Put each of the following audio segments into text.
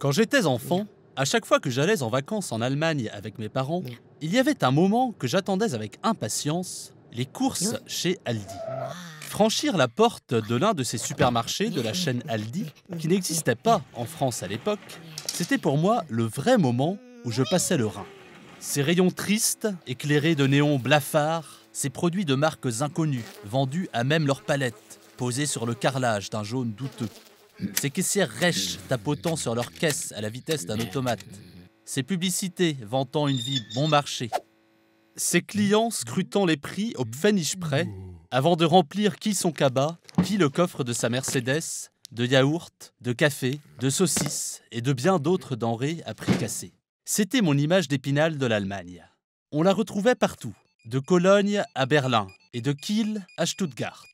Quand j'étais enfant, à chaque fois que j'allais en vacances en Allemagne avec mes parents, il y avait un moment que j'attendais avec impatience, les courses chez Aldi. Franchir la porte de l'un de ces supermarchés de la chaîne Aldi, qui n'existait pas en France à l'époque, c'était pour moi le vrai moment où je passais le Rhin. Ces rayons tristes, éclairés de néons blafards, ces produits de marques inconnues, vendus à même leur palette, posés sur le carrelage d'un jaune douteux. Ces caissières rêches tapotant sur leur caisse à la vitesse d'un automate. Ces publicités vantant une vie bon marché. Ces clients scrutant les prix au pfennig près avant de remplir qui son cabas, qui le coffre de sa Mercedes, de yaourt, de café, de saucisses et de bien d'autres denrées à prix cassé. C'était mon image d'Épinal de l'Allemagne. On la retrouvait partout, de Cologne à Berlin et de Kiel à Stuttgart.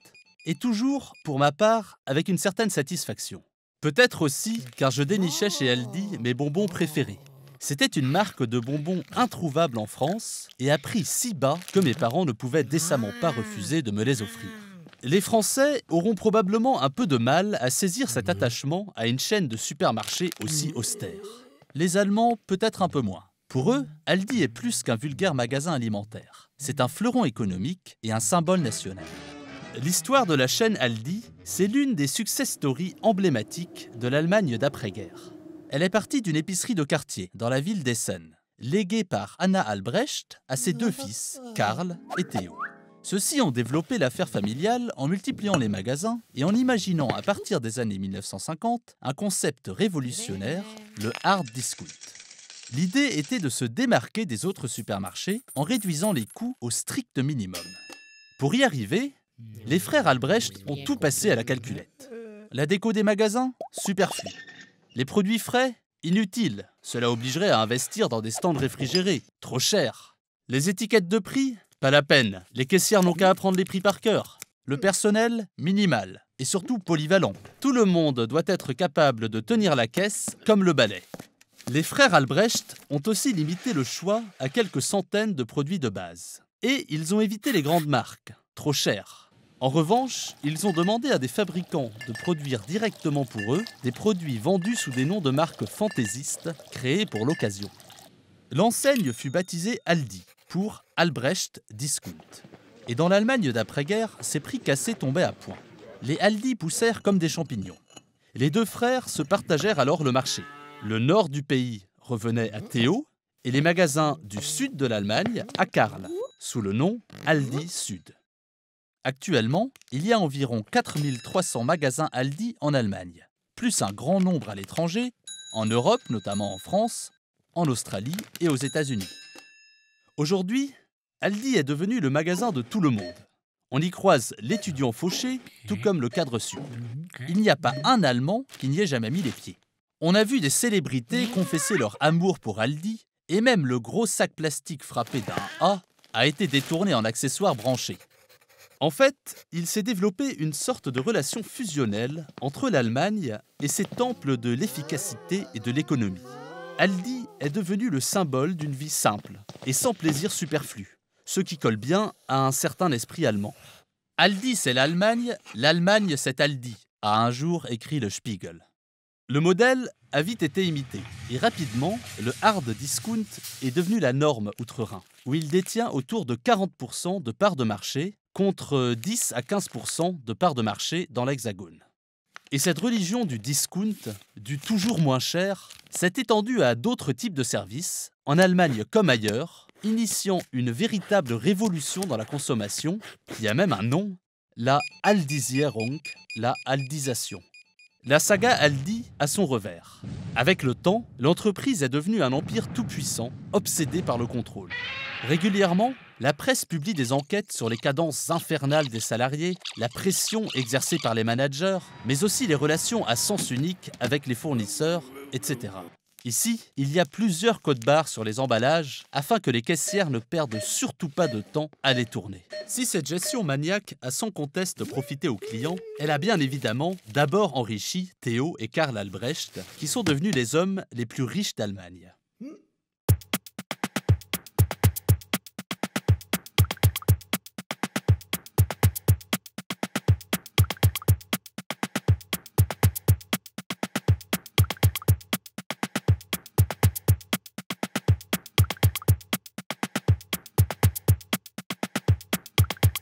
Et toujours, pour ma part, avec une certaine satisfaction. Peut-être aussi car je dénichais chez Aldi mes bonbons préférés. C'était une marque de bonbons introuvable en France et à prix si bas que mes parents ne pouvaient décemment pas refuser de me les offrir. Les Français auront probablement un peu de mal à saisir cet attachement à une chaîne de supermarchés aussi austère. Les Allemands, peut-être un peu moins. Pour eux, Aldi est plus qu'un vulgaire magasin alimentaire. C'est un fleuron économique et un symbole national. L'histoire de la chaîne Aldi, c'est l'une des success stories emblématiques de l'Allemagne d'après-guerre. Elle est partie d'une épicerie de quartier dans la ville d'Essen, léguée par Anna Albrecht à ses deux fils, Karl et Theo. Ceux-ci ont développé l'affaire familiale en multipliant les magasins et en imaginant à partir des années 1950 un concept révolutionnaire, le hard discount. L'idée était de se démarquer des autres supermarchés en réduisant les coûts au strict minimum. Pour y arriver, les frères Albrecht ont tout passé à la calculette. La déco des magasins, superflu. Les produits frais, inutiles. Cela obligerait à investir dans des stands réfrigérés, trop cher. Les étiquettes de prix, pas la peine. Les caissières n'ont qu'à apprendre les prix par cœur. Le personnel, minimal. Et surtout polyvalent. Tout le monde doit être capable de tenir la caisse comme le balai. Les frères Albrecht ont aussi limité le choix à quelques centaines de produits de base. Et ils ont évité les grandes marques, trop chères. En revanche, ils ont demandé à des fabricants de produire directement pour eux des produits vendus sous des noms de marques fantaisistes créés pour l'occasion. L'enseigne fut baptisée Aldi, pour Albrecht Discount. Et dans l'Allemagne d'après-guerre, ces prix cassés tombaient à point. Les Aldi poussèrent comme des champignons. Les deux frères se partagèrent alors le marché. Le nord du pays revenait à Theo et les magasins du sud de l'Allemagne à Karl, sous le nom Aldi Sud. Actuellement, il y a environ 4300 magasins Aldi en Allemagne, plus un grand nombre à l'étranger, en Europe, notamment en France, en Australie et aux États-Unis. Aujourd'hui, Aldi est devenu le magasin de tout le monde. On y croise l'étudiant fauché, tout comme le cadre sûr. Il n'y a pas un Allemand qui n'y ait jamais mis les pieds. On a vu des célébrités confesser leur amour pour Aldi, et même le gros sac plastique frappé d'un A a été détourné en accessoire branché. En fait, il s'est développé une sorte de relation fusionnelle entre l'Allemagne et ses temples de l'efficacité et de l'économie. Aldi est devenu le symbole d'une vie simple et sans plaisir superflu, ce qui colle bien à un certain esprit allemand. Aldi c'est l'Allemagne c'est Aldi, a un jour écrit le Spiegel. Le modèle a vite été imité et rapidement, le hard discount est devenu la norme outre-Rhin, où il détient autour de 40% de parts de marché contre 10 à 15% de parts de marché dans l'Hexagone. Et cette religion du discount, du toujours moins cher, s'est étendue à d'autres types de services, en Allemagne comme ailleurs, initiant une véritable révolution dans la consommation, qui a même un nom, la Aldisierung, la aldisation. La saga Aldi a son revers. Avec le temps, l'entreprise est devenue un empire tout-puissant, obsédé par le contrôle. Régulièrement, la presse publie des enquêtes sur les cadences infernales des salariés, la pression exercée par les managers, mais aussi les relations à sens unique avec les fournisseurs, etc. Ici, il y a plusieurs codes-barres sur les emballages afin que les caissières ne perdent surtout pas de temps à les tourner. Si cette gestion maniaque a sans conteste profité aux clients, elle a bien évidemment d'abord enrichi Theo et Karl Albrecht, qui sont devenus les hommes les plus riches d'Allemagne.